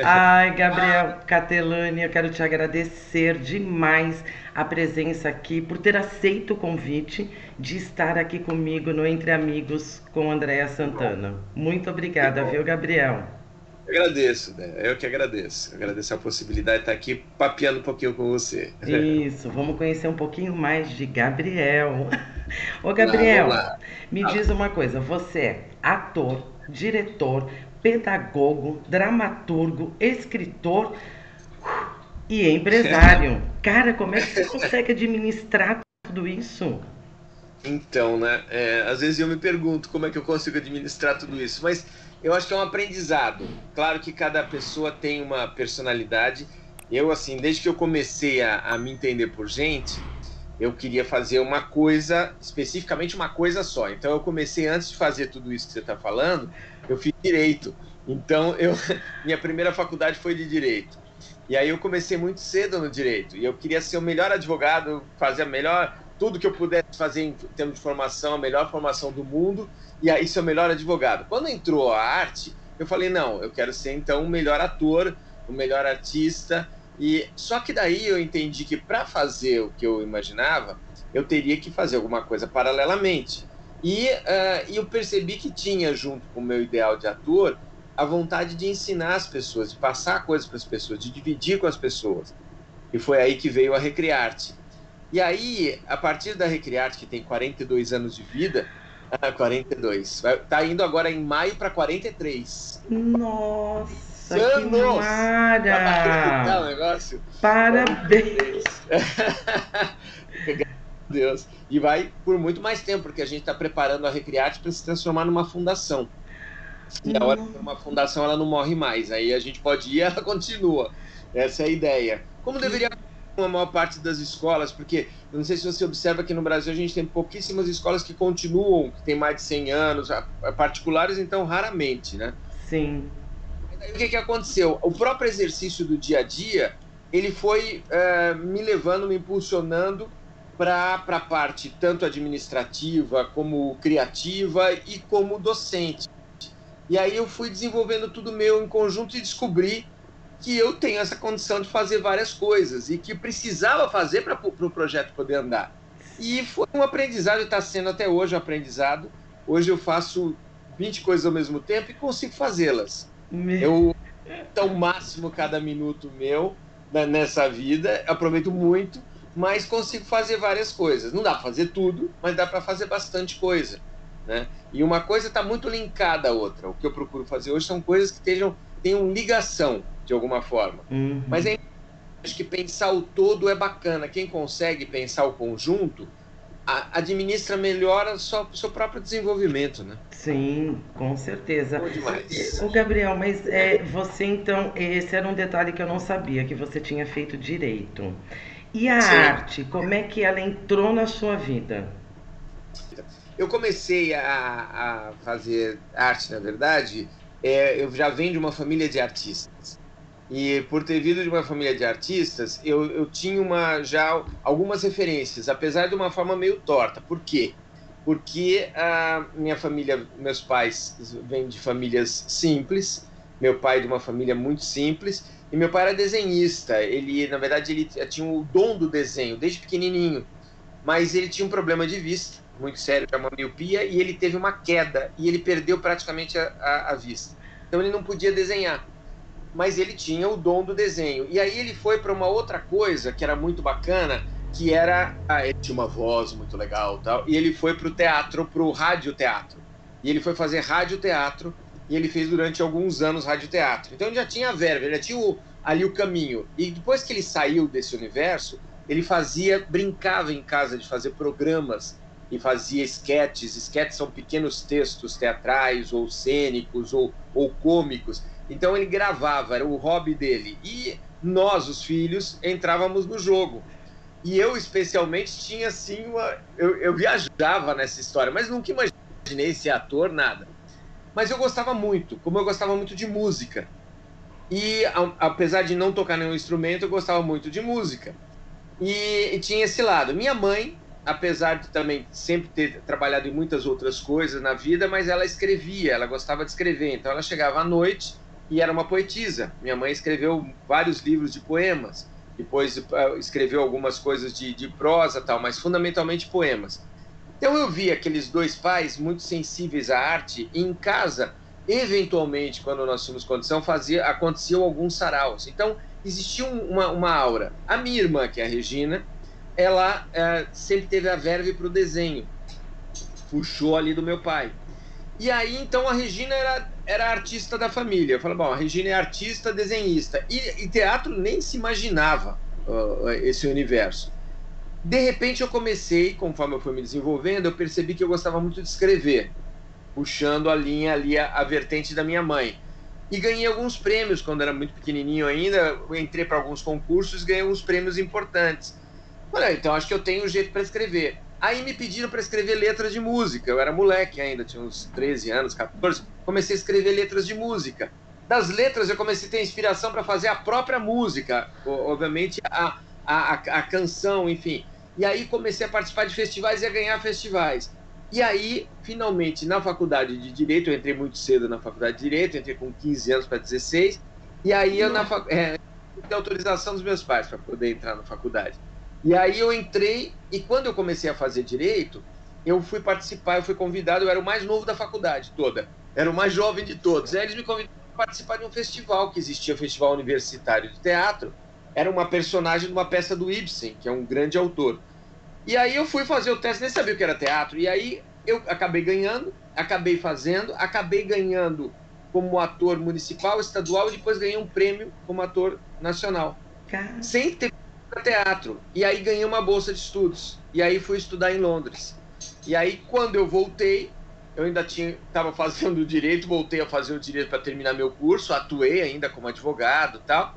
Ai, Gabriel Catelani, eu quero te agradecer demais a presença aqui, por ter aceito o convite de estar aqui comigo no Entre Amigos com Andréa Que bom, Santana. Muito que obrigada, viu, bom. Gabriel? Eu agradeço, né? Eu que agradeço. Agradeço a possibilidade de estar aqui papeando um pouquinho com você. Isso, vamos conhecer um pouquinho mais de Gabriel. Ô, Vamos Gabriel, lá. me diz Fala. uma coisa: você é ator, diretor, pedagogo, dramaturgo, escritor e empresário. Cara, como é que você consegue administrar tudo isso? Então, né? Às vezes eu me pergunto como é que eu consigo administrar tudo isso, mas eu acho que é um aprendizado. Claro que cada pessoa tem uma personalidade. Eu, assim, desde que eu comecei a me entender por gente, eu queria fazer uma coisa, especificamente uma coisa só. Então, eu comecei antes de fazer tudo isso que você está falando, eu fiz direito. Então, minha primeira faculdade foi de direito. E aí eu comecei muito cedo no direito. E eu queria ser o melhor advogado, fazer a melhor, tudo que eu pudesse fazer em termos de formação, a melhor formação do mundo, e aí ser o melhor advogado. Quando entrou a arte, eu falei, não, eu quero ser então o melhor ator, o melhor artista. E só que daí eu entendi que para fazer o que eu imaginava, eu teria que fazer alguma coisa paralelamente. E eu percebi que tinha, junto com o meu ideal de ator, a vontade de ensinar as pessoas, de passar coisas para as pessoas, de dividir com as pessoas. E foi aí que veio a Recriarte. E aí, a partir da Recriarte, que tem 42 anos de vida, 42, está indo agora em maio para 43 Nossa, que anos! Dá para acreditar o mara! negócio? Parabéns! 43. Graças a Deus. E vai por muito mais tempo, porque a gente está preparando a Recriarte para se transformar numa fundação. E a hora que for uma fundação, ela não morre mais. Aí a gente pode ir, ela continua. Essa é a ideia. Como Que deveria a maior parte das escolas, porque eu não sei se você observa que no Brasil a gente tem pouquíssimas escolas que continuam, que têm mais de 100 anos, particulares, então, raramente, né? sim. Mas aí o que que aconteceu? O próprio exercício do dia a dia, ele foi me levando, me impulsionando para a parte tanto administrativa, como criativa e como docente. E aí eu fui desenvolvendo tudo meu em conjunto e descobri que eu tenho essa condição de fazer várias coisas e que precisava fazer para o projeto poder andar. E foi um aprendizado, e está sendo até hoje um aprendizado. Hoje eu faço 20 coisas ao mesmo tempo e consigo fazê-las. Me- Eu ao máximo cada minuto meu nessa vida, aproveito muito, mas consigo fazer várias coisas. Não dá para fazer tudo, mas dá para fazer bastante coisa, né? E uma coisa está muito linkada à outra. O que eu procuro fazer hoje são coisas que tenham ligação de alguma forma. Mas Uhum. acho que pensar o todo é bacana. Quem consegue pensar o conjunto administra melhor seu próprio desenvolvimento, né? Sim, com certeza. Bom demais. Ô, Gabriel, mas você então, esse era um detalhe que eu não sabia, que você tinha feito direito. E a Sim. arte, como é que ela entrou na sua vida? Eu comecei a fazer arte, na verdade, eu já venho de uma família de artistas. E por ter vindo de uma família de artistas, eu tinha já algumas referências, apesar de uma forma meio torta. Por quê? Porque a minha família, meus pais vêm de famílias simples, meu pai de uma família muito simples, e meu pai era desenhista. Ele, na verdade, ele tinha o dom do desenho desde pequenininho, mas ele tinha um problema de vista muito sério, que é uma miopia, e ele teve uma queda e ele perdeu praticamente a vista. Então ele não podia desenhar, mas ele tinha o dom do desenho. E aí ele foi para uma outra coisa que era muito bacana, que era ele tinha uma voz muito legal, tal, e ele foi para o teatro, para o radioteatro. E ele foi fazer radioteatro e ele fez durante alguns anos radioteatro. Então ele já tinha a verba, ele já tinha ali o caminho. E depois que ele saiu desse universo, ele brincava em casa de fazer programas e fazia esquetes. Esquetes são pequenos textos teatrais ou cênicos ou cômicos. Então ele gravava, era o hobby dele. E nós, os filhos, entrávamos no jogo. E eu, especialmente, tinha assim eu viajava nessa história, mas nunca imaginei ser ator, nada. Mas eu gostava muito, como eu gostava muito de música. E apesar de não tocar nenhum instrumento, eu gostava muito de música. E tinha esse lado. Minha mãe, apesar de também sempre ter trabalhado em muitas outras coisas na vida, mas ela escrevia, ela gostava de escrever. Então ela chegava à noite e era uma poetisa. Minha mãe escreveu vários livros de poemas, depois escreveu algumas coisas de prosa tal, mas fundamentalmente poemas. Então eu vi aqueles dois pais muito sensíveis à arte e em casa, eventualmente, quando nós tínhamos condição, aconteciam alguns saraus. Então existia uma aura. A minha irmã, que é a Regina, ela sempre teve a verve para o desenho, puxou ali do meu pai. E aí, então, a Regina era a artista da família. Eu falei, bom, a Regina é artista, desenhista. E teatro nem se imaginava esse universo. De repente, eu comecei, conforme eu fui me desenvolvendo, eu percebi que eu gostava muito de escrever, puxando a linha ali, a vertente da minha mãe. E ganhei alguns prêmios quando era muito pequenininho ainda. Eu entrei para alguns concursos e ganhei alguns prêmios importantes. Falei, então acho que eu tenho jeito para escrever. Aí me pediram para escrever letras de música. Eu era moleque ainda, tinha uns 13 anos, 14. Comecei a escrever letras de música. Das letras eu comecei a ter inspiração para fazer a própria música, obviamente a canção, enfim. E aí comecei a participar de festivais e a ganhar festivais. E aí, finalmente, na faculdade de Direito, eu entrei muito cedo na faculdade de Direito, entrei com 15 anos para 16. E aí eu tive autorização dos meus pais para poder entrar na faculdade. E aí eu entrei, e quando eu comecei a fazer Direito, eu fui participar, eu fui convidado, eu era o mais novo da faculdade toda, era o mais jovem de todos. Aí eles me convidaram para participar de um festival que existia, o Festival Universitário de Teatro. Era uma personagem de uma peça do Ibsen, que é um grande autor. E aí eu fui fazer o teste, nem sabia o que era teatro, e aí eu acabei ganhando, acabei fazendo, acabei ganhando como ator municipal, estadual, e depois ganhei um prêmio como ator nacional. Cara. Sem ter teatro. E aí ganhei uma bolsa de estudos. E aí fui estudar em Londres. E aí, quando eu voltei, eu ainda estava fazendo direito, voltei a fazer o direito para terminar meu curso, atuei ainda como advogado e tal.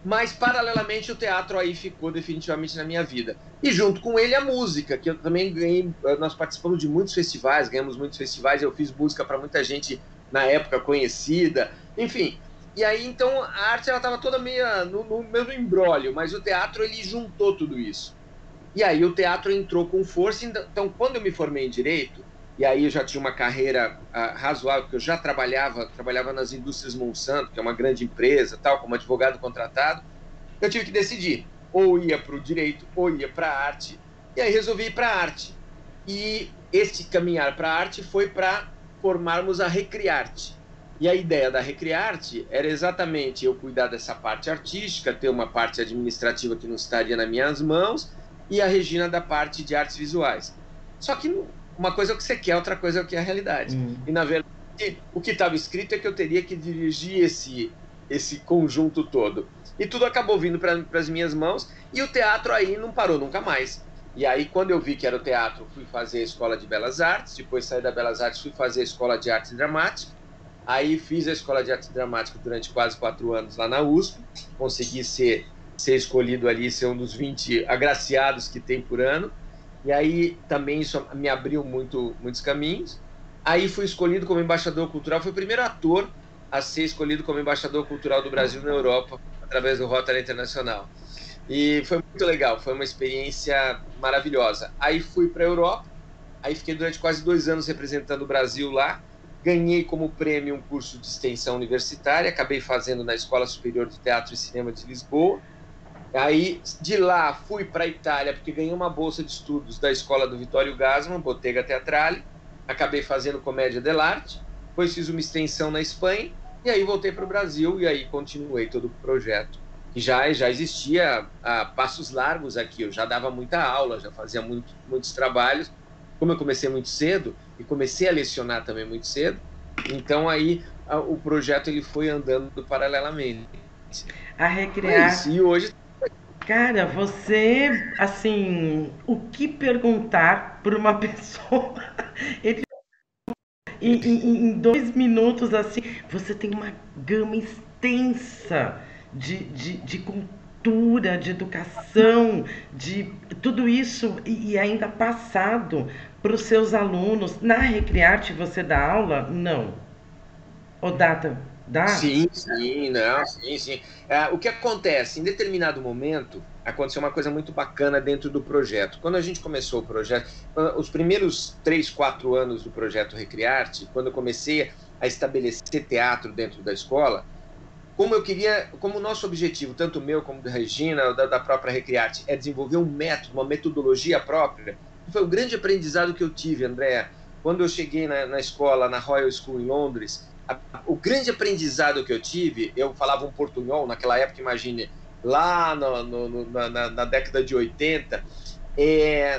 Mas, paralelamente, o teatro aí ficou definitivamente na minha vida. E junto com ele, a música, que eu também ganhei. Nós participamos de muitos festivais, ganhamos muitos festivais. Eu fiz música para muita gente na época conhecida. Enfim. E aí, então, a arte estava toda meio no mesmo embrólio, mas o teatro ele juntou tudo isso. E aí o teatro entrou com força. Então, quando eu me formei em Direito, e aí eu já tinha uma carreira razoável, porque eu já trabalhava nas indústrias Monsanto, que é uma grande empresa, tal, como advogado contratado, eu tive que decidir, ou ia para o Direito, ou ia para a arte, e aí resolvi ir para a arte. E este caminhar para a arte foi para formarmos a Recriarte. E a ideia da Recriarte era exatamente eu cuidar dessa parte artística, ter uma parte administrativa que não estaria nas minhas mãos, e a Regina da parte de artes visuais. Só que uma coisa é o que você quer, outra coisa é o que é a realidade. E, na verdade, o que estava escrito é que eu teria que dirigir esse conjunto todo. E tudo acabou vindo para as minhas mãos, e o teatro aí não parou nunca mais. E aí, quando eu vi que era o teatro, fui fazer a Escola de Belas Artes, depois saí da Belas Artes, fui fazer a Escola de Arte Dramática. Aí fiz a Escola de Arte Dramática durante quase 4 anos lá na USP, consegui ser escolhido ali, ser um dos 20 agraciados que tem por ano. E aí também isso me abriu muitos caminhos. Aí fui escolhido como embaixador cultural, fui o primeiro ator a ser escolhido como embaixador cultural do Brasil na Europa, através do Rotary Internacional. E foi muito legal, foi uma experiência maravilhosa. Aí fui para a Europa, aí fiquei durante quase 2 anos representando o Brasil lá, ganhei como prêmio um curso de extensão universitária, acabei fazendo na Escola Superior de Teatro e Cinema de Lisboa. Aí, de lá, fui para a Itália, porque ganhei uma bolsa de estudos da escola do Vittorio Gassman, Bottega Teatrale, acabei fazendo comédia dell'arte, depois fiz uma extensão na Espanha, e aí voltei para o Brasil, e aí continuei todo o projeto, que já existia a passos largos aqui, eu já dava muita aula, já fazia muitos trabalhos, como eu comecei muito cedo, e comecei a lecionar também muito cedo, então aí o projeto ele foi andando paralelamente. A Recriarte. E hoje... Cara, você, assim, o que perguntar para uma pessoa? Ele, em 2 minutos, assim, você tem uma gama extensa de cultura, de educação, de tudo isso e ainda passado para os seus alunos. Na Recriarte você dá aula? Não. Ô, Data, Dá? Sim, sim, não, sim, sim. O que acontece? Em determinado momento, aconteceu uma coisa muito bacana dentro do projeto. Quando a gente começou o projeto, os primeiros 3, 4 anos do projeto Recriarte, quando eu comecei a estabelecer teatro dentro da escola, como eu queria, como o nosso objetivo, tanto meu como da Regina, da própria Recriarte, é desenvolver um método, uma metodologia própria, foi o grande aprendizado que eu tive, Andréa, quando eu cheguei na escola, na Royal School em Londres. O grande aprendizado que eu tive, eu falava um portunhol naquela época, imagine, lá na década de 80,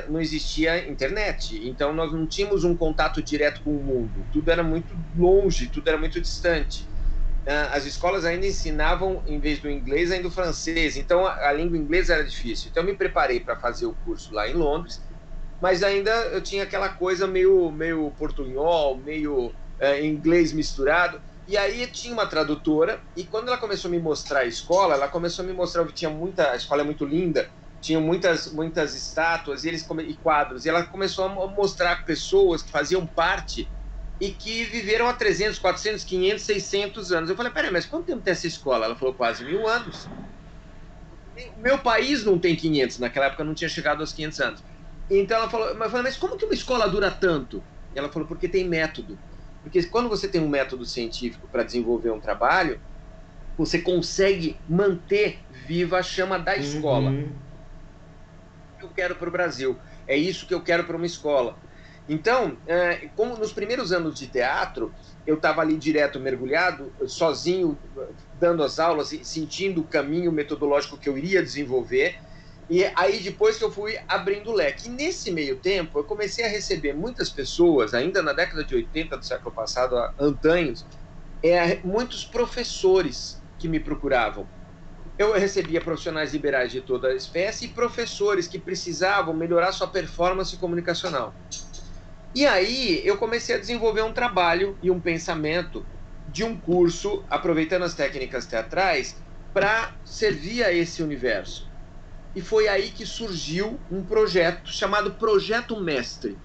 não existia internet, então nós não tínhamos um contato direto com o mundo, tudo era muito longe, tudo era muito distante. As escolas ainda ensinavam, em vez do inglês, ainda o francês, então a língua inglesa era difícil. Então eu me preparei para fazer o curso lá em Londres, mas ainda eu tinha aquela coisa meio portunhol, meio inglês misturado. E aí tinha uma tradutora, e quando ela começou a me mostrar a escola, ela começou a me mostrar que tinha a escola é muito linda, tinha muitas estátuas e quadros, e ela começou a mostrar pessoas que faziam parte e que viveram há 300, 400, 500, 600 anos. Eu falei, peraí, mas quanto tempo tem essa escola? Ela falou, quase 1000 anos. O meu país não tem 500, naquela época não tinha chegado aos 500 anos. Então ela falou, mas como que uma escola dura tanto? E ela falou, porque tem método. Porque quando você tem um método científico para desenvolver um trabalho, você consegue manter viva a chama da escola. Uhum. Eu quero para o Brasil, é isso que eu quero para uma escola. Então, como nos primeiros anos de teatro, eu estava ali direto mergulhado, sozinho, dando as aulas, sentindo o caminho metodológico que eu iria desenvolver. E aí depois que eu fui abrindo o leque. E nesse meio tempo, eu comecei a receber muitas pessoas, ainda na década de 80 do século passado, antanhos, muitos professores que me procuravam. Eu recebia profissionais liberais de toda a espécie e professores que precisavam melhorar sua performance comunicacional. E aí eu comecei a desenvolver um trabalho e um pensamento de um curso, aproveitando as técnicas teatrais, para servir a esse universo. E foi aí que surgiu um projeto chamado Projeto Mestre.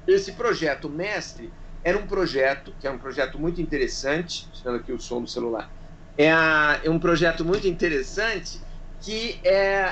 Esse Projeto Mestre era um projeto, que é um projeto muito interessante, tirando aqui o som do celular, é um projeto muito interessante que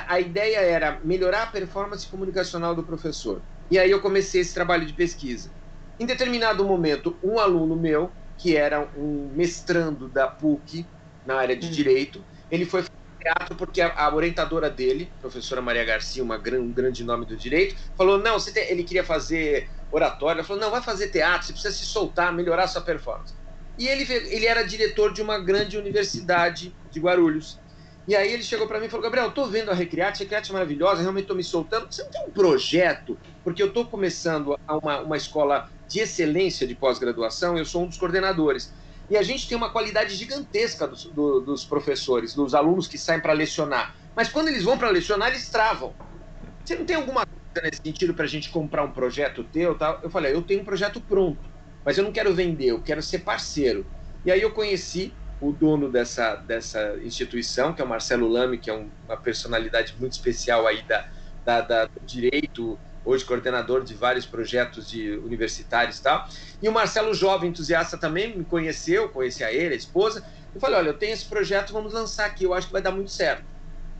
a ideia era melhorar a performance comunicacional do professor. E aí eu comecei esse trabalho de pesquisa. Em determinado momento, um aluno meu, que era um mestrando da PUC, na área de Direito, ele foi fazer teatro porque a orientadora dele, a professora Maria Garcia, um grande nome do direito, falou, não, ele queria fazer oratório, ela falou, não, vai fazer teatro, você precisa se soltar, melhorar sua performance. E ele era diretor de uma grande universidade de Guarulhos. E aí ele chegou para mim e falou, Gabriel, eu tô vendo a Recriarte é maravilhosa, realmente tô me soltando, você não tem um projeto? Porque eu tô começando uma escola de excelência de pós-graduação, eu sou um dos coordenadores. E a gente tem uma qualidade gigantesca dos professores, dos alunos que saem para lecionar. Mas quando eles vão para lecionar, eles travam. Você não tem alguma coisa nesse sentido para a gente comprar um projeto teu? Tal? Eu falei, eu tenho um projeto pronto, mas eu não quero vender, eu quero ser parceiro. E aí eu conheci o dono dessa instituição, que é o Marcelo Lamy, que é uma personalidade muito especial aí do direito, hoje coordenador de vários projetos universitários e tal. E o Marcelo, jovem entusiasta, também me conheceu, conhecia ele, a esposa. Eu falei, olha, eu tenho esse projeto, vamos lançar aqui, eu acho que vai dar muito certo.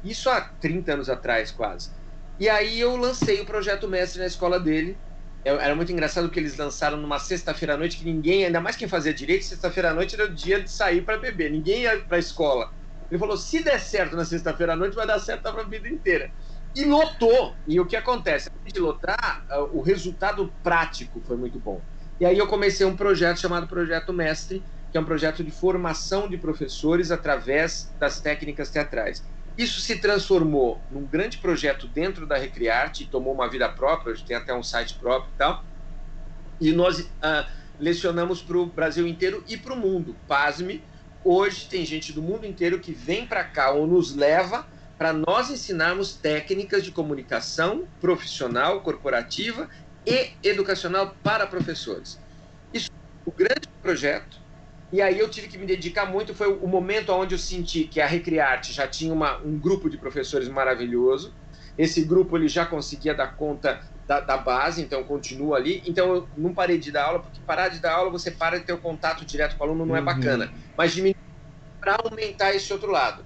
Isso há 30 anos atrás, quase. E aí eu lancei o Projeto Mestre na escola dele. Era muito engraçado que eles lançaram numa sexta-feira à noite, que ninguém, ainda mais quem fazia direito, sexta-feira à noite era o dia de sair para beber, ninguém ia para a escola. Ele falou, se der certo na sexta-feira à noite, vai dar certo para a vida inteira. E lotou. E o que acontece? Além de lotar, o resultado prático foi muito bom. E aí eu comecei um projeto chamado Projeto Mestre, que é um projeto de formação de professores através das técnicas teatrais. Isso se transformou num grande projeto dentro da Recriarte, tomou uma vida própria, a gente tem até um site próprio e tal. E nós lecionamos para o Brasil inteiro e para o mundo. Pasme, hoje tem gente do mundo inteiro que vem para cá ou nos leva para nós ensinarmos técnicas de comunicação profissional, corporativa e educacional para professores. Isso é um grande projeto. E aí eu tive que me dedicar muito, foi o momento onde eu senti que a Recriarte já tinha um grupo de professores maravilhoso. Esse grupo ele já conseguia dar conta da base, então continua ali. Então eu não parei de dar aula, porque parar de dar aula você para de ter o contato direto com o aluno, não é bacana. Mas diminui para aumentar esse outro lado.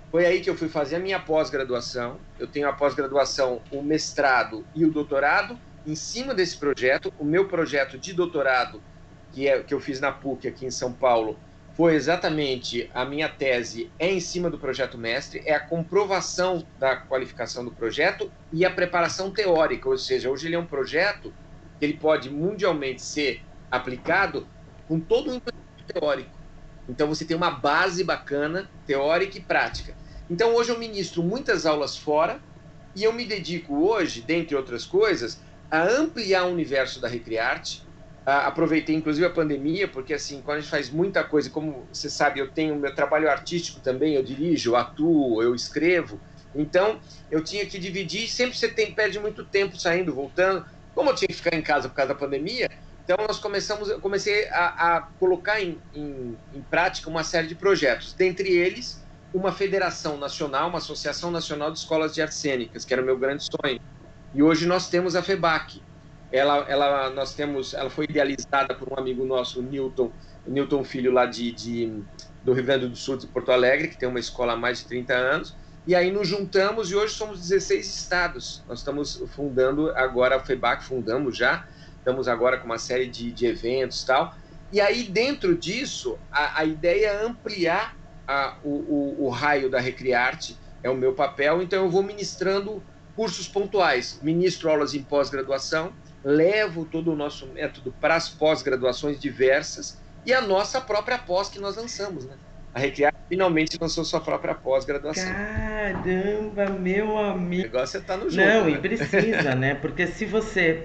Foi aí que eu fui fazer a minha pós-graduação. Eu tenho a pós-graduação, o mestrado e o doutorado em cima desse projeto. O meu projeto de doutorado, que eu fiz na PUC aqui em São Paulo, foi exatamente a minha tese em cima do projeto mestre, é a comprovação da qualificação do projeto e a preparação teórica, ou seja, hoje ele é um projeto que ele pode mundialmente ser aplicado com todo o implemento teórico. Então você tem uma base bacana, teórica e prática. Então hoje eu ministro muitas aulas fora e eu me dedico hoje, dentre outras coisas, a ampliar o universo da Recriarte. Aproveitei inclusive a pandemia, porque assim, quando a gente faz muita coisa, como você sabe, eu tenho meu trabalho artístico também, eu dirijo, eu atuo, eu escrevo, então eu tinha que dividir, sempre você perde muito tempo saindo, voltando, como eu tinha que ficar em casa por causa da pandemia, então eu comecei a colocar em prática uma série de projetos, dentre eles uma federação nacional, uma associação nacional de escolas de artes cênicas, que era o meu grande sonho, e hoje nós temos a FEBAC. Ela foi idealizada por um amigo nosso, Newton Filho, lá do Rio Grande do Sul, de Porto Alegre, que tem uma escola há mais de 30 anos, e aí nos juntamos e hoje somos 16 estados. Nós estamos fundando agora a FEBAC, estamos agora com uma série de eventos e tal, e aí dentro disso, a ideia é ampliar o raio da Recriarte, é o meu papel, então eu vou ministrando cursos pontuais, ministro aulas em pós-graduação, levo todo o nosso método para as pós-graduações diversas e a nossa própria pós que nós lançamos, né? A Recriarte finalmente lançou sua própria pós-graduação. Caramba, meu amigo. O negócio é estar no jogo. Não, né? E precisa, né? Porque se você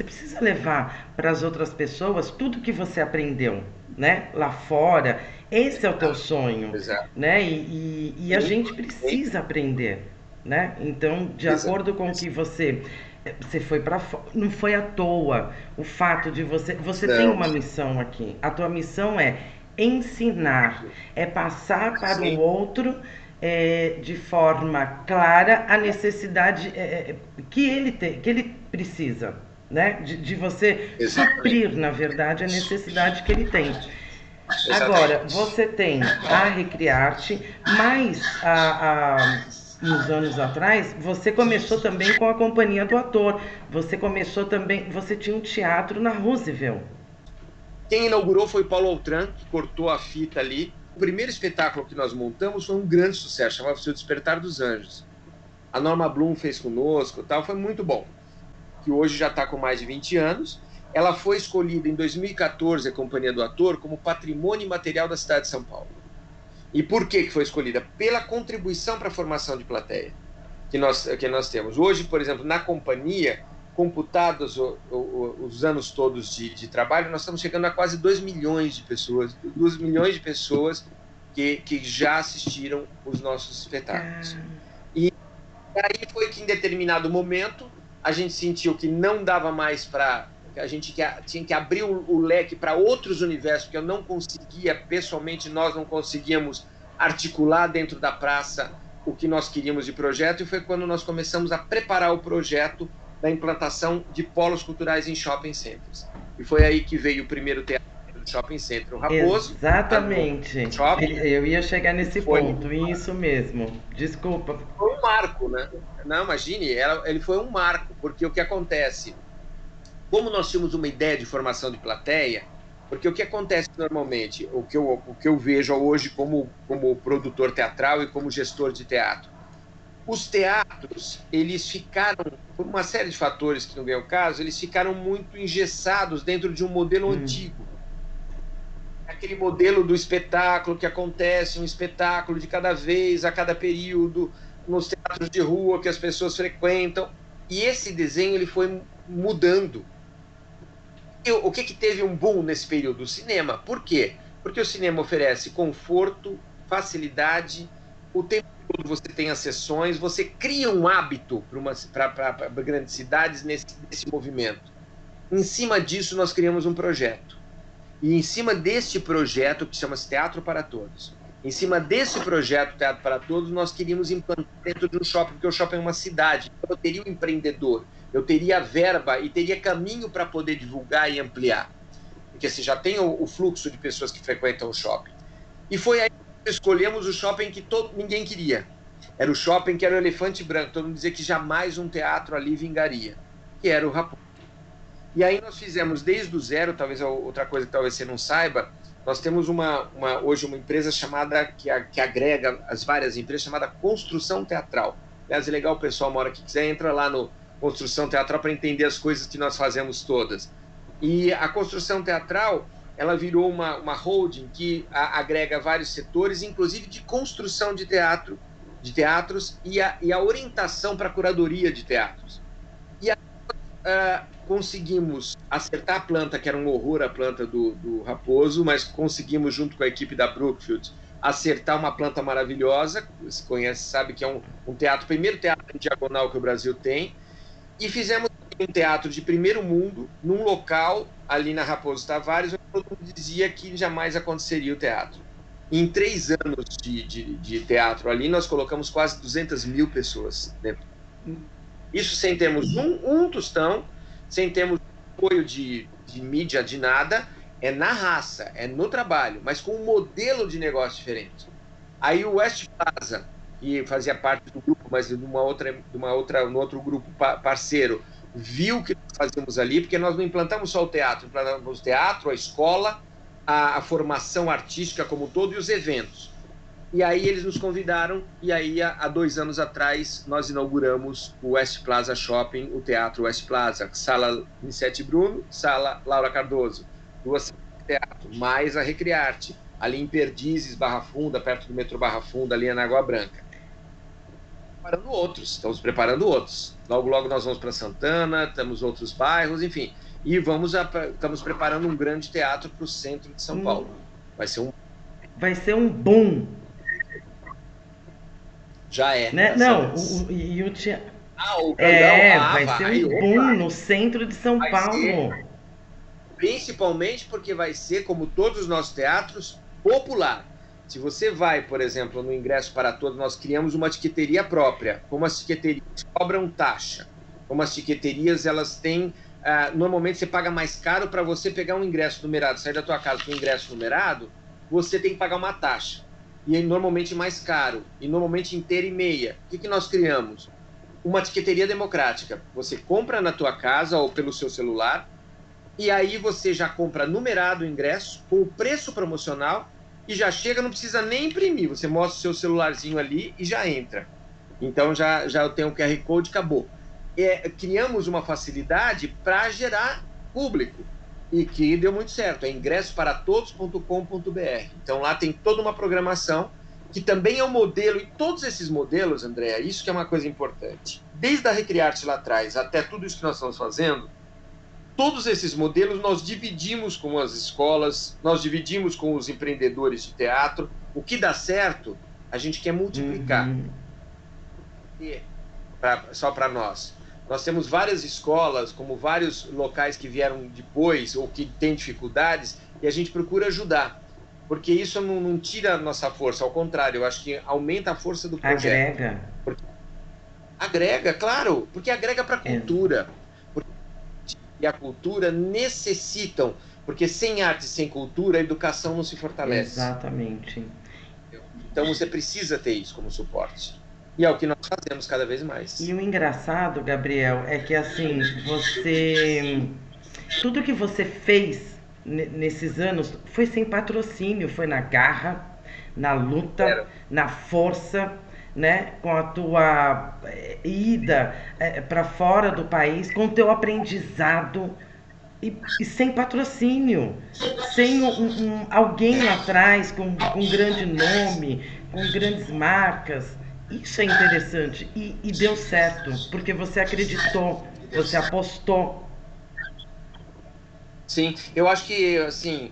precisa levar para as outras pessoas tudo que você aprendeu, né? Lá fora. Esse é o teu sonho, Exato. né? E a gente precisa aprender, né? Então, de acordo com o que você foi para fora, não foi à toa o fato de você tem uma missão aqui. A tua missão é ensinar, é passar para o outro de forma clara a necessidade que ele precisa, né? De você suprir, na verdade, a necessidade que ele tem. Agora, você tem a Recriarte, mas uns anos atrás, você começou também com a Companhia do Ator. Você tinha um teatro na Roosevelt. Quem inaugurou foi Paulo Outram, que cortou a fita ali. O primeiro espetáculo que nós montamos foi um grande sucesso, chamava-se O Despertar dos Anjos. A Norma Bloom fez conosco, tal, foi muito bom. Que hoje já está com mais de 20 anos. Ela foi escolhida em 2014, a Companhia do Ator, como patrimônio imaterial da cidade de São Paulo. E por que foi escolhida? Pela contribuição para a formação de plateia que nós temos. Hoje, por exemplo, na companhia, computados os anos todos de trabalho, nós estamos chegando a quase 2 milhões de pessoas, 2 milhões de pessoas que já assistiram os nossos espetáculos. E aí foi que, em determinado momento, a gente sentiu que não dava mais para... A gente tinha que abrir o leque para outros universos, porque eu não conseguia, pessoalmente, nós não conseguíamos articular dentro da praça o que nós queríamos de projeto, e foi quando nós começamos a preparar o projeto da implantação de polos culturais em shopping centers. E foi aí que veio o primeiro teatro do shopping center, o Raposo. Exatamente. Eu ia chegar nesse ponto, isso mesmo. Desculpa. Foi um marco, né? Não, imagine, ele foi um marco, porque o que acontece... Como nós tínhamos uma ideia de formação de plateia, porque o que acontece normalmente, o que eu vejo hoje como produtor teatral e como gestor de teatro, os teatros, eles ficaram, por uma série de fatores que não vem ao caso, eles ficaram muito engessados dentro de um modelo antigo. Aquele modelo do espetáculo que acontece, um espetáculo de cada vez, a cada período, nos teatros de rua que as pessoas frequentam. E esse desenho ele foi mudando. O que teve um boom nesse período? O cinema. Por quê? Porque o cinema oferece conforto, facilidade, o tempo todo você tem as sessões, você cria um hábito para grandes cidades nesse movimento. Em cima disso, nós criamos um projeto. E em cima deste projeto, que chama-se Teatro para Todos, em cima desse projeto Teatro para Todos, nós queríamos implantar dentro de um shopping, porque o shopping é uma cidade. Eu teria o empreendedor, eu teria verba e teria caminho para poder divulgar e ampliar. Porque você já tem o fluxo de pessoas que frequentam o shopping. E foi aí que escolhemos o shopping que ninguém queria. Era o shopping que era o Elefante Branco. Todo mundo dizia que jamais um teatro ali vingaria, que era o Raposo. E aí nós fizemos desde o zero, talvez outra coisa que talvez você não saiba, nós temos hoje uma empresa chamada, que agrega as várias empresas, chamada Construção Teatral. Aliás, é legal o pessoal, uma hora que quiser, entra lá no Construção Teatral para entender as coisas que nós fazemos todas. E a Construção Teatral, ela virou uma holding que agrega vários setores, inclusive de construção de teatros e a orientação para a curadoria de teatros. E conseguimos acertar a planta, que era um horror a planta do Raposo, mas conseguimos, junto com a equipe da Brookfield, acertar uma planta maravilhosa. Você conhece, sabe que é um teatro, primeiro teatro em diagonal que o Brasil tem, e fizemos um teatro de primeiro mundo, num local ali na Raposo Tavares, onde todo mundo dizia que jamais aconteceria o teatro. Em 3 anos de teatro ali, nós colocamos quase 200 mil pessoas dentro. Isso sem termos um tostão, sem termos apoio de mídia, de nada, é na raça, é no trabalho, mas com um modelo de negócio diferente. Aí o West Plaza, que fazia parte do grupo, mas no outro grupo parceiro, viu o que nós fazíamos ali, porque nós não implantamos só o teatro, implantamos o teatro, a escola, a formação artística como um todo e os eventos. E aí eles nos convidaram, e aí há 2 anos atrás nós inauguramos o West Plaza Shopping, o Teatro West Plaza, Sala Nissete Bruno, Sala Laura Cardoso, 2 salas de teatro, mais a Recriarte, ali em Perdizes, Barra Funda, perto do metrô Barra Funda, ali na Água Branca. Estamos preparando outros. Logo, logo nós vamos para Santana, temos outros bairros, enfim. E estamos preparando um grande teatro para o centro de São Paulo. Vai ser um boom. Já é. Né? Não, vai ser um boom no centro de São Paulo. Principalmente porque vai ser, como todos os nossos teatros, popular. Se você vai, por exemplo, no Ingresso para Todos, nós criamos uma tiqueteria própria. Como as tiqueterias cobram taxa, como as tiqueterias elas têm... normalmente você paga mais caro para você pegar um ingresso numerado, sair da tua casa com um ingresso numerado, você tem que pagar uma taxa. E é normalmente mais caro, e normalmente inteira e meia. O que nós criamos? Uma tiqueteria democrática. Você compra na tua casa ou pelo seu celular, e aí você já compra numerado o ingresso, com o preço promocional, e já chega, não precisa nem imprimir. Você mostra o seu celularzinho ali e já entra. Então já tem o QR Code e acabou. Criamos uma facilidade para gerar público. E que deu muito certo, é ingressoparatodos.com.br. Então lá tem toda uma programação que também é um modelo, e todos esses modelos, Andréa, isso que é uma coisa importante. Desde a Recriarte lá atrás até tudo isso que nós estamos fazendo, todos esses modelos nós dividimos com as escolas, nós dividimos com os empreendedores de teatro. O que dá certo, a gente quer multiplicar. Só para nós. Nós temos várias escolas, como vários locais que vieram depois ou que têm dificuldades, e a gente procura ajudar. Porque isso não tira a nossa força, ao contrário, eu acho que aumenta a força do projeto. Agrega, claro, porque agrega para a cultura. E a cultura necessitam, porque sem arte e sem cultura, a educação não se fortalece. Exatamente. Então você precisa ter isso como suporte. E é o que nós fazemos cada vez mais. E o engraçado, Gabriel, é que assim, tudo que você fez nesses anos foi sem patrocínio, foi na garra, na luta, na força, né? Com a tua ida para fora do país, com o teu aprendizado e sem patrocínio, sem alguém lá atrás com um grande nome, com grandes marcas. Isso é interessante e deu certo, porque você acreditou, você apostou. Sim, eu acho que, assim,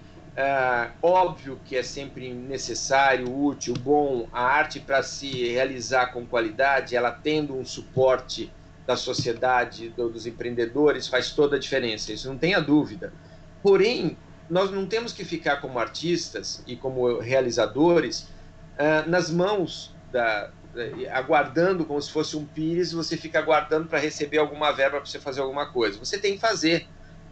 óbvio que é sempre necessário, útil, bom, a arte para se realizar com qualidade, ela tendo um suporte da sociedade, dos empreendedores, faz toda a diferença, isso não tenha dúvida. Porém, nós não temos que ficar como artistas e como realizadores nas mãos aguardando como se fosse um pires, você fica aguardando para receber alguma verba para você fazer alguma coisa. Você tem que fazer.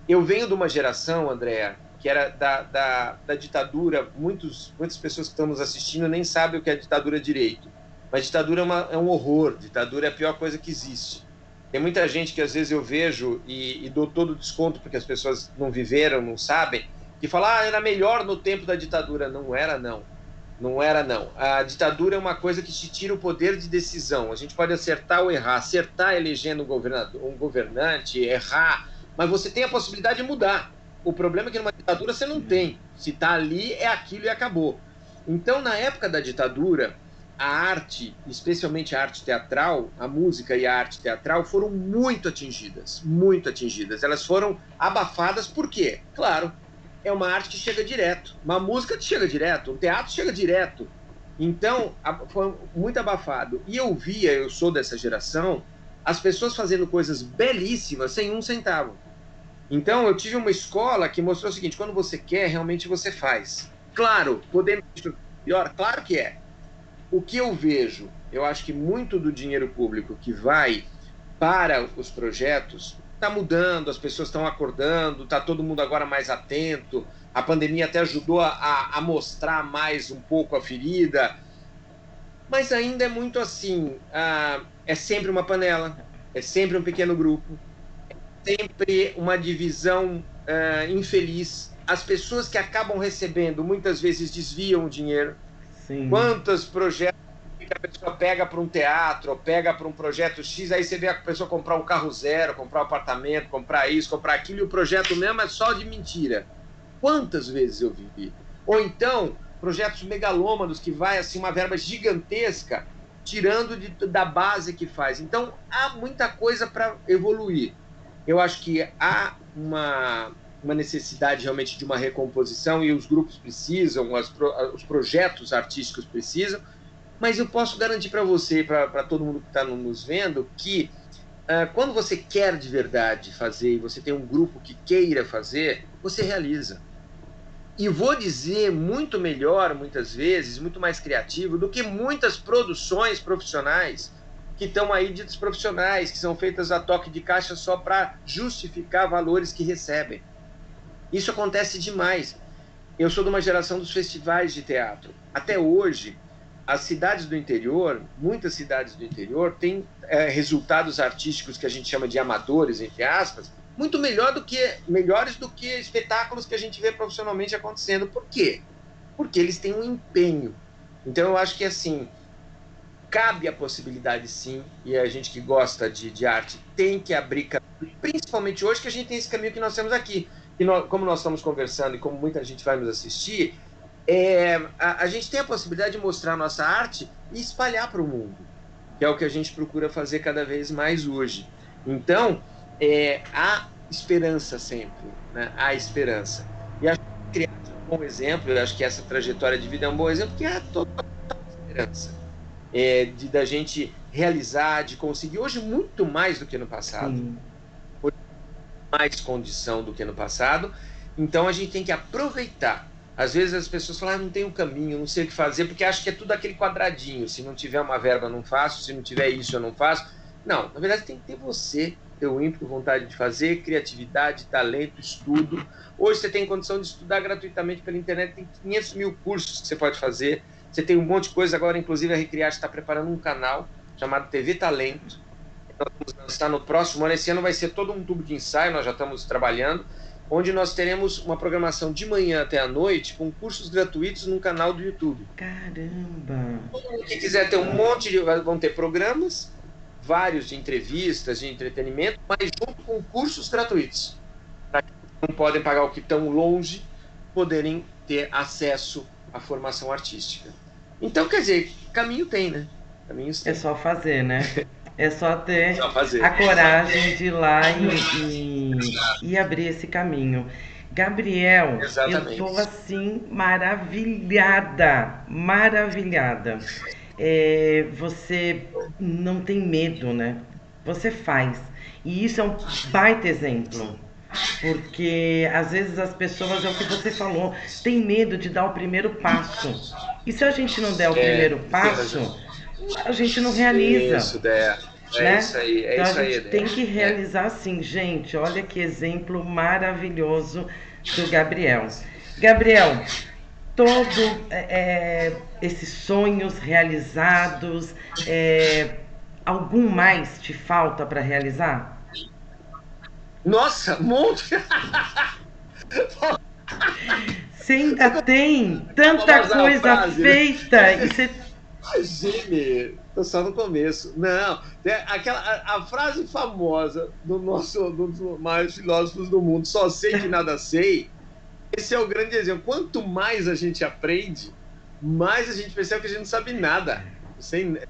Eu venho de uma geração, Andréa, que era da ditadura. Muitas pessoas que estão nos assistindo nem sabem o que é ditadura direito. Mas ditadura é um horror, ditadura é a pior coisa que existe. Tem muita gente que às vezes eu vejo e dou todo o desconto porque as pessoas não viveram, não sabem, que fala, era melhor no tempo da ditadura. Não era, não. Não era, não. A ditadura é uma coisa que te tira o poder de decisão. A gente pode acertar ou errar. Acertar elegendo um governante, errar, mas você tem a possibilidade de mudar. O problema é que numa ditadura você não tem. Se está ali, é aquilo e acabou. Então, na época da ditadura, a arte, especialmente a arte teatral, a música e a arte teatral foram muito atingidas. Muito atingidas. Elas foram abafadas por quê? Claro, é uma arte que chega direto. Uma música chega direto, um teatro chega direto. Então, foi muito abafado. E eu via, eu sou dessa geração, as pessoas fazendo coisas belíssimas sem um centavo. Então, eu tive uma escola que mostrou o seguinte, quando você quer, realmente você faz. Claro, podemos melhor, claro que é. O que eu vejo, eu acho que muito do dinheiro público que vai para os projetos está mudando, as pessoas estão acordando, está todo mundo agora mais atento, a pandemia até ajudou a mostrar mais um pouco a ferida, mas ainda é muito assim, é sempre uma panela, é sempre um pequeno grupo, é sempre uma divisão infeliz. As pessoas que acabam recebendo muitas vezes desviam o dinheiro. Sim. Quantos projetos que a pessoa pega para um teatro, ou pega para um projeto X, aí você vê a pessoa comprar um carro zero, comprar um apartamento, comprar isso, comprar aquilo, e o projeto mesmo é só de mentira. Quantas vezes eu vivi? Ou então, projetos megalômanos que vai assim, uma verba gigantesca, tirando da base que faz. Então, há muita coisa para evoluir. Eu acho que há uma necessidade realmente de uma recomposição e os grupos precisam, os projetos artísticos precisam, mas eu posso garantir para você, para todo mundo que está nos vendo, que quando você quer de verdade fazer e você tem um grupo que queira fazer, você realiza. E vou dizer, muito melhor, muitas vezes, muito mais criativo do que muitas produções profissionais que estão aí ditas profissionais, que são feitas a toque de caixa só para justificar valores que recebem. Isso acontece demais. Eu sou de uma geração dos festivais de teatro. Até hoje, as cidades do interior, muitas cidades do interior, têm resultados artísticos que a gente chama de amadores, entre aspas, muito melhores do que espetáculos que a gente vê profissionalmente acontecendo. Por quê? Porque eles têm um empenho. Então, eu acho que, assim, cabe a possibilidade, sim, e a gente que gosta de arte tem que abrir caminho, principalmente hoje que a gente tem esse caminho que nós temos aqui. E como nós estamos conversando e como muita gente vai nos assistir, a gente tem a possibilidade de mostrar a nossa arte e espalhar para o mundo, que é o que a gente procura fazer cada vez mais hoje. Então, há esperança sempre, né? Há esperança. E acho que criar um bom exemplo, eu acho que essa trajetória de vida é um bom exemplo, que há toda a esperança da gente realizar, de conseguir, hoje muito mais do que no passado. Sim. Mais condição do que no passado, então a gente tem que aproveitar. Às vezes as pessoas falam, não tenho caminho, não sei o que fazer, porque acho que é tudo aquele quadradinho, se não tiver uma verba não faço, se não tiver isso eu não faço. Não, na verdade tem que ter você, teu ímpeto, vontade de fazer, criatividade, talento, estudo. Hoje você tem condição de estudar gratuitamente pela internet, tem 500 mil cursos que você pode fazer, você tem um monte de coisa, agora inclusive a Recriarte está preparando um canal chamado TV Talento. Nós vamos lançar no próximo ano. Esse ano vai ser todo um tubo de ensaio, nós já estamos trabalhando, onde nós teremos uma programação de manhã até a noite com cursos gratuitos num canal do YouTube. Caramba! Quem quiser ter um monte de... Vão ter programas, vários de entrevistas, de entretenimento, mas junto com cursos gratuitos. Para quem não podem pagar o que estão longe, poderem ter acesso à formação artística. Então, quer dizer, caminho tem, né? Caminhos tem. É só fazer, né? É só ter a coragem de ir lá e abrir esse caminho. Gabriel, exatamente. Eu estou assim maravilhada. Você não tem medo, né? Você faz. E isso é um baita exemplo. Porque às vezes as pessoas, é o que você falou, tem medo de dar o primeiro passo. E se a gente não der o primeiro passo, a gente não realiza. Isso, né? Isso aí, então isso a gente aí, tem que realizar assim, gente. Olha que exemplo maravilhoso do Gabriel. Gabriel, todo esses sonhos realizados, algum mais te falta para realizar? Nossa, um monte! Você ainda tem tanta coisa feita e você... Imagine, tô só no começo. Não, a frase famosa do dos maiores filósofos do mundo, só sei que nada sei. Esse é o grande exemplo. Quanto mais a gente aprende, mais a gente percebe que a gente não sabe nada.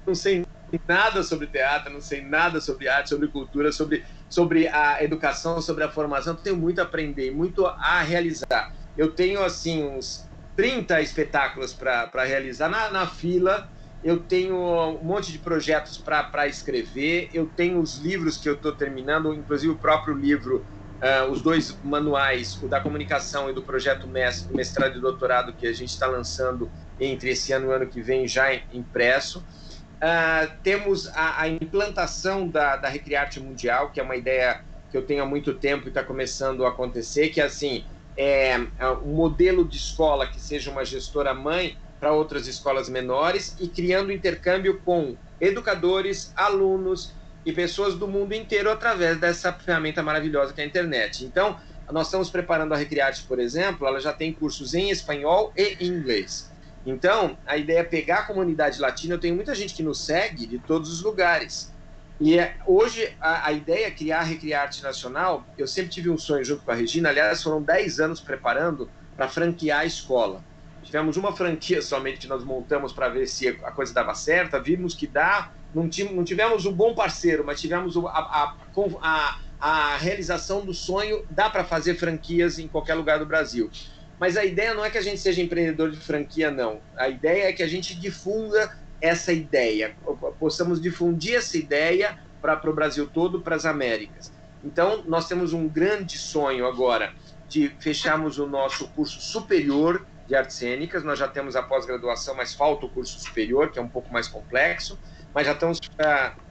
Não sei nada sobre teatro, não sei nada sobre arte, sobre cultura, sobre a educação, sobre a formação. Tenho muito a aprender, muito a realizar. Eu tenho, assim, uns 30 espetáculos para realizar na fila. Eu tenho um monte de projetos para escrever. Eu tenho os livros que eu estou terminando, inclusive o próprio livro, os dois manuais, o da comunicação e do projeto mestrado e doutorado, que a gente está lançando entre esse ano e o ano que vem, já impresso. Temos a implantação da Recriarte Mundial, que é uma ideia que eu tenho há muito tempo e está começando a acontecer, que é assim, um modelo de escola que seja uma gestora-mãe para outras escolas menores e criando intercâmbio com educadores, alunos e pessoas do mundo inteiro através dessa ferramenta maravilhosa que é a internet. Então, nós estamos preparando a Recriarte, por exemplo, ela já tem cursos em espanhol e em inglês. Então, a ideia é pegar a comunidade latina. Eu tenho muita gente que nos segue de todos os lugares. E hoje a ideia é criar a Recriarte Nacional. Eu sempre tive um sonho junto com a Regina. Aliás, foram 10 anos preparando para franquear a escola. Tivemos uma franquia somente que nós montamos para ver se a coisa dava certo. Vimos que dá. Não tivemos um bom parceiro, mas tivemos a realização do sonho. Dá para fazer franquias em qualquer lugar do Brasil. Mas a ideia não é que a gente seja empreendedor de franquia, não. A ideia é que a gente difunda essa ideia, possamos difundir essa ideia para o Brasil todo, para as Américas. Então, nós temos um grande sonho agora de fecharmos o nosso curso superior de artes cênicas. Nós já temos a pós-graduação, mas falta o curso superior, que é um pouco mais complexo, mas já estamos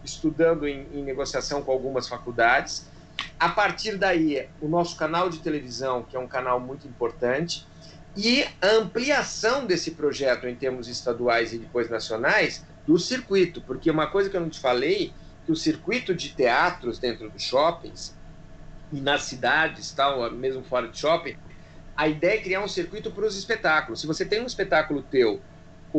estudando em negociação com algumas faculdades. A partir daí, o nosso canal de televisão, que é um canal muito importante, e a ampliação desse projeto em termos estaduais e depois nacionais do circuito, porque uma coisa que eu não te falei, que o circuito de teatros dentro dos shoppings e nas cidades, tal, mesmo fora de shopping, a ideia é criar um circuito para os espetáculos. Se você tem um espetáculo teu,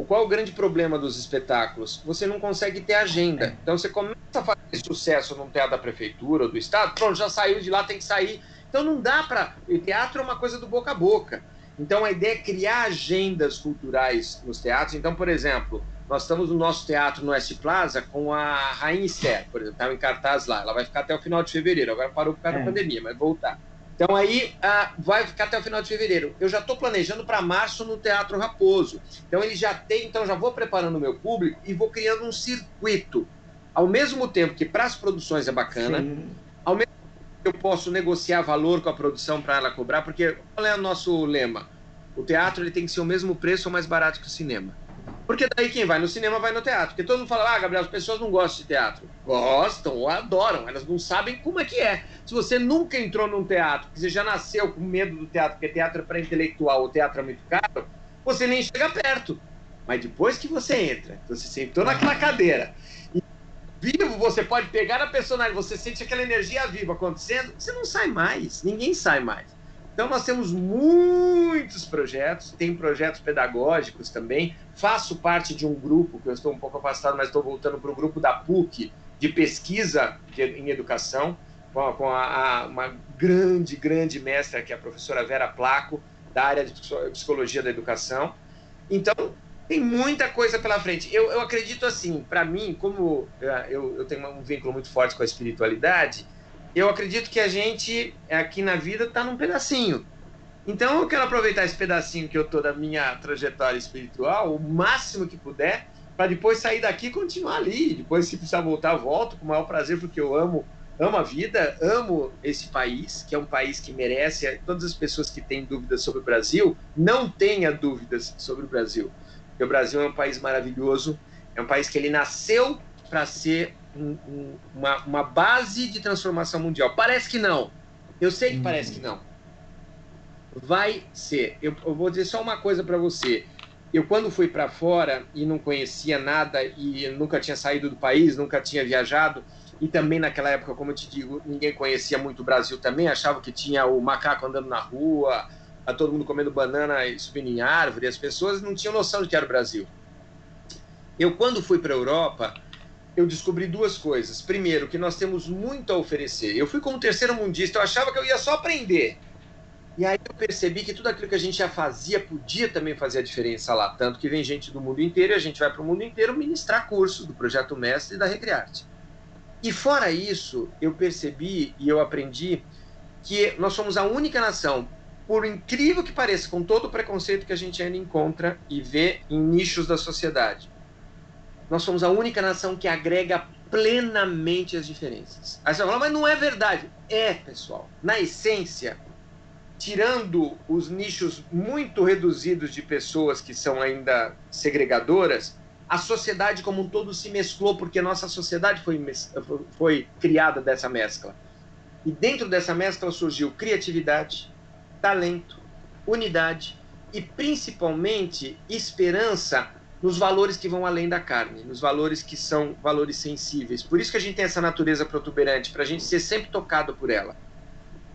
qual é o grande problema dos espetáculos? Você não consegue ter agenda. Então você começa a fazer sucesso num teatro da prefeitura ou do estado, pronto, já saiu de lá, tem que sair. Então não dá para... O teatro é uma coisa do boca a boca. Então a ideia é criar agendas culturais nos teatros. Então, por exemplo, nós estamos no nosso teatro no West Plaza com a Rainha Esther, por exemplo, está em cartaz lá. Ela vai ficar até o final de fevereiro. Agora parou por causa da pandemia, mas voltar. Então aí vai ficar até o final de fevereiro. Eu já estou planejando para março no Teatro Raposo. Então ele já tem, então já vou preparando o meu público e vou criando um circuito. Ao mesmo tempo que para as produções é bacana, sim, ao mesmo tempo que eu posso negociar valor com a produção para ela cobrar, porque qual é o nosso lema? O teatro ele tem que ser o mesmo preço ou mais barato que o cinema. Porque daí quem vai no cinema vai no teatro. Porque todo mundo fala, Gabriel, as pessoas não gostam de teatro. Gostam ou adoram, elas não sabem como é que é. Se você nunca entrou num teatro, que você já nasceu com medo do teatro, porque teatro é para intelectual, o teatro é muito caro, você nem chega perto. Mas depois que você entra, você sentou naquela cadeira, e vivo, você pode pegar a personagem, você sente aquela energia viva acontecendo, você não sai mais, ninguém sai mais. Então, nós temos muitos projetos, tem projetos pedagógicos também. Faço parte de um grupo, que eu estou um pouco afastado, mas estou voltando para o grupo da PUC, de pesquisa em educação, com uma grande mestra, que é a professora Vera Placo, da área de psicologia da educação. Então, tem muita coisa pela frente. Eu acredito assim, para mim, como eu tenho um vínculo muito forte com a espiritualidade, eu acredito que a gente, aqui na vida, está num pedacinho. Então, eu quero aproveitar esse pedacinho que eu estou da minha trajetória espiritual, o máximo que puder, para depois sair daqui e continuar ali. Depois, se precisar voltar, eu volto com o maior prazer, porque eu amo a vida, amo esse país, que é um país que merece. Todas as pessoas que têm dúvidas sobre o Brasil, não tenha dúvidas sobre o Brasil. Porque o Brasil é um país maravilhoso, é um país que ele nasceu para ser uma base de transformação mundial. Parece que não. Eu sei que parece que não. vai ser. Eu vou dizer só uma coisa para você. Eu, quando fui para fora e não conhecia nada e nunca tinha saído do país, nunca tinha viajado, e também naquela época, como eu te digo, ninguém conhecia muito o Brasil também, achava que tinha o macaco andando na rua, todo mundo comendo banana e subindo em árvore, as pessoas não tinham noção de que era o Brasil. Eu, quando fui para a Europa, eu descobri duas coisas. Primeiro, que nós temos muito a oferecer. Eu fui como terceiro mundista, eu achava que eu ia só aprender. E aí eu percebi que tudo aquilo que a gente já fazia podia também fazer a diferença lá. Tanto que vem gente do mundo inteiro e a gente vai para o mundo inteiro ministrar cursos do Projeto Mestre e da Recrearte. E fora isso, eu percebi e eu aprendi que nós somos a única nação, por incrível que pareça, com todo o preconceito que a gente ainda encontra e vê em nichos da sociedade, nós somos a única nação que agrega plenamente as diferenças. Aí você vai falar, mas não é verdade. É, pessoal. Na essência, tirando os nichos muito reduzidos de pessoas que são ainda segregadoras, a sociedade como um todo se mesclou, porque nossa sociedade foi criada dessa mescla. E dentro dessa mescla surgiu criatividade, talento, unidade e, principalmente, esperança nos valores que vão além da carne, nos valores que são valores sensíveis. Por isso que a gente tem essa natureza protuberante, para a gente ser sempre tocado por ela.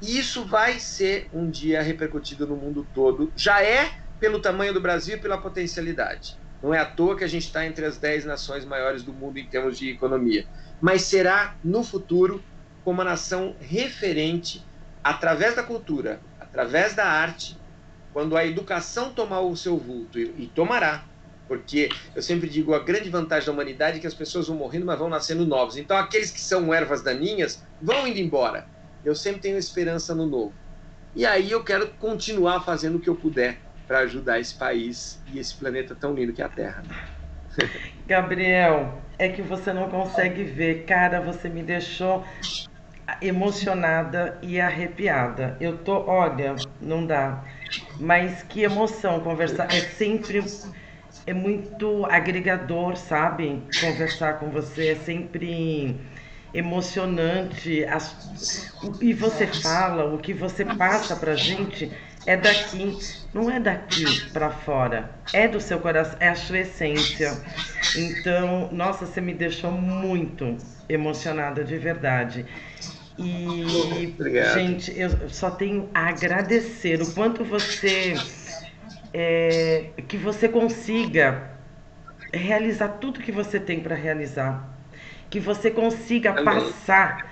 E isso vai ser um dia repercutido no mundo todo. Já é pelo tamanho do Brasil e pela potencialidade. Não é à toa que a gente está entre as 10 nações maiores do mundo em termos de economia. Mas será, no futuro, como uma nação referente, através da cultura, através da arte, quando a educação tomar o seu vulto, e tomará, porque eu sempre digo, a grande vantagem da humanidade é que as pessoas vão morrendo, mas vão nascendo novos. Então, aqueles que são ervas daninhas vão indo embora. Eu sempre tenho esperança no novo. E aí eu quero continuar fazendo o que eu puder para ajudar esse país e esse planeta tão lindo que é a Terra. Gabriel, é que você não consegue ver. Cara, você me deixou emocionada e arrepiada. Eu tô, olha, não dá. Mas que emoção conversar. É sempre... É muito agregador, sabe? Conversar com você é sempre emocionante. E você fala, o que você passa pra gente é daqui, não é daqui pra fora, é do seu coração, é a sua essência. Então, nossa, você me deixou muito emocionada de verdade. E, Obrigado. gente, eu só tenho a agradecer o quanto você que você consiga realizar tudo que você tem para realizar, que você consiga passar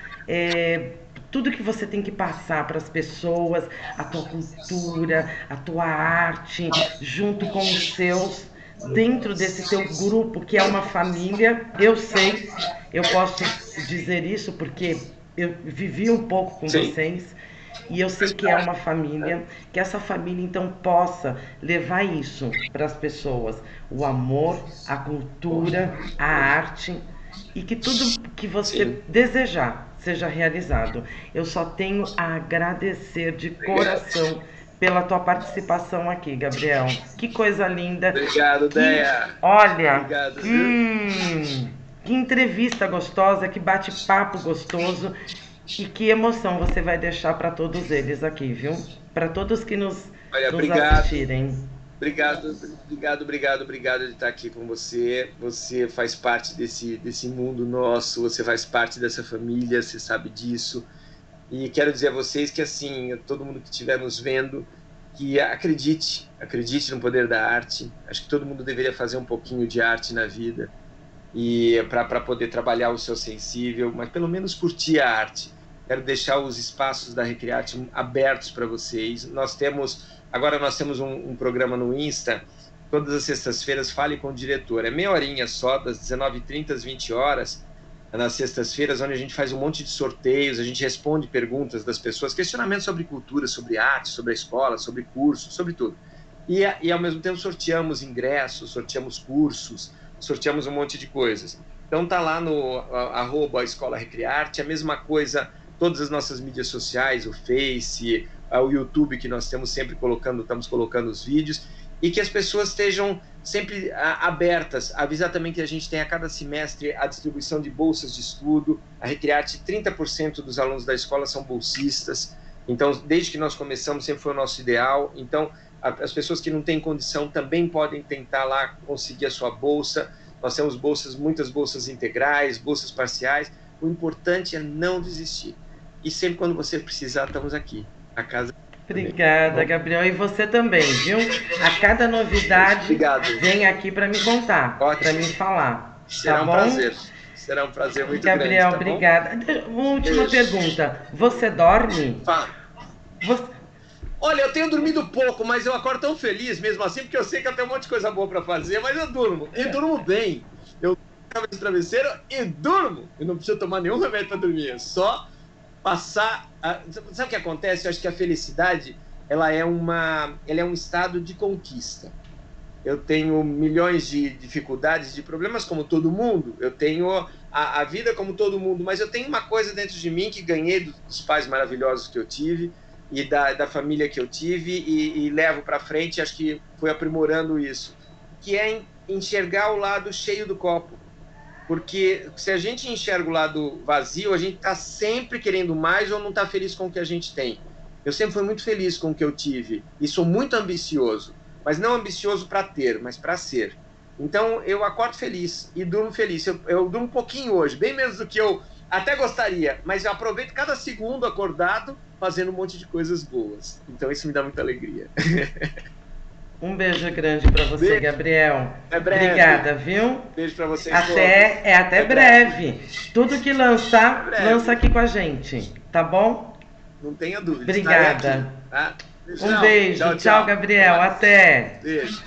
tudo que você tem que passar para as pessoas, a tua cultura, a tua arte, junto com os seus, dentro desse teu grupo que é uma família. Eu sei, eu posso dizer isso porque eu vivi um pouco com vocês. E eu sei que é uma família, que essa família então possa levar isso para as pessoas, o amor, a cultura, a arte, e que tudo que você desejar seja realizado. Eu só tenho a agradecer de coração pela tua participação aqui, Gabriel. Que coisa linda. Obrigado, Deia. Olha, Obrigado, que entrevista gostosa, que bate-papo gostoso. E que emoção você vai deixar para todos eles aqui, viu? Para todos que nos assistirem. Obrigado de estar aqui com você. Você faz parte desse mundo nosso, você faz parte dessa família, você sabe disso. E quero dizer a vocês que, assim, todo mundo que estiver nos vendo, que acredite no poder da arte. Acho que todo mundo deveria fazer um pouquinho de arte na vida, e para poder trabalhar o seu sensível, mas pelo menos curtir a arte. Quero deixar os espaços da Recrearte abertos para vocês. Agora nós temos um programa no Insta, todas as sextas-feiras, Fale com o Diretor. É meia horinha só, das 19h30 às 20 horas, nas sextas-feiras, onde a gente faz um monte de sorteios, a gente responde perguntas das pessoas, questionamentos sobre cultura, sobre arte, sobre a escola, sobre cursos, sobre tudo. E ao mesmo tempo sorteamos ingressos, sorteamos cursos, sorteamos um monte de coisas. Então tá lá no @Escola Recrearte, a mesma coisa, todas as nossas mídias sociais, o Face, o YouTube, que nós estamos colocando os vídeos, e que as pessoas estejam sempre abertas a avisar também que a gente tem a cada semestre a distribuição de bolsas de estudo. A Recrearte, 30% dos alunos da escola são bolsistas, Então, desde que nós começamos, sempre foi o nosso ideal. Então, as pessoas que não têm condição também podem tentar lá conseguir a sua bolsa. Nós temos bolsas, muitas bolsas integrais, bolsas parciais. O importante é não desistir. E sempre quando você precisar, estamos aqui. A casa. Obrigada, Gabriel. E você também, viu? A cada novidade, obrigado, vem aqui para me contar, para me falar. Será tá um bom? prazer. Será um prazer muito Gabriel, grande, tá obrigada. Uma última pergunta. Você dorme? Você... Olha, eu tenho dormido pouco, mas eu acordo tão feliz mesmo assim, porque eu sei que eu tenho um monte de coisa boa para fazer, mas eu durmo. E durmo bem. Eu cabeça no travesseiro e durmo. Eu não preciso tomar nenhum remédio para dormir. É só passar... Sabe o que acontece? Eu acho que a felicidade, ela é um estado de conquista. Eu tenho milhões de dificuldades, de problemas como todo mundo. Eu tenho a vida como todo mundo, mas eu tenho uma coisa dentro de mim que ganhei dos pais maravilhosos que eu tive e da família que eu tive e levo para frente, acho que fui aprimorando isso, que é enxergar o lado cheio do copo. Porque se a gente enxerga o lado vazio, a gente está sempre querendo mais ou não está feliz com o que a gente tem. Eu sempre fui muito feliz com o que eu tive e sou muito ambicioso, mas não ambicioso para ter, mas para ser. Então eu acordo feliz e durmo feliz. Eu durmo um pouquinho hoje, bem menos do que eu até gostaria, mas eu aproveito cada segundo acordado fazendo um monte de coisas boas. Então isso me dá muita alegria. Um beijo grande para você, beijo. Gabriel. Até breve. Obrigada, viu? Beijo para vocês até breve. Tudo que lançar, lança aqui com a gente, tá bom? Não tenha dúvida. Obrigada. Aqui, tá? Um beijo. Tchau, Gabriel. Até. Beijo.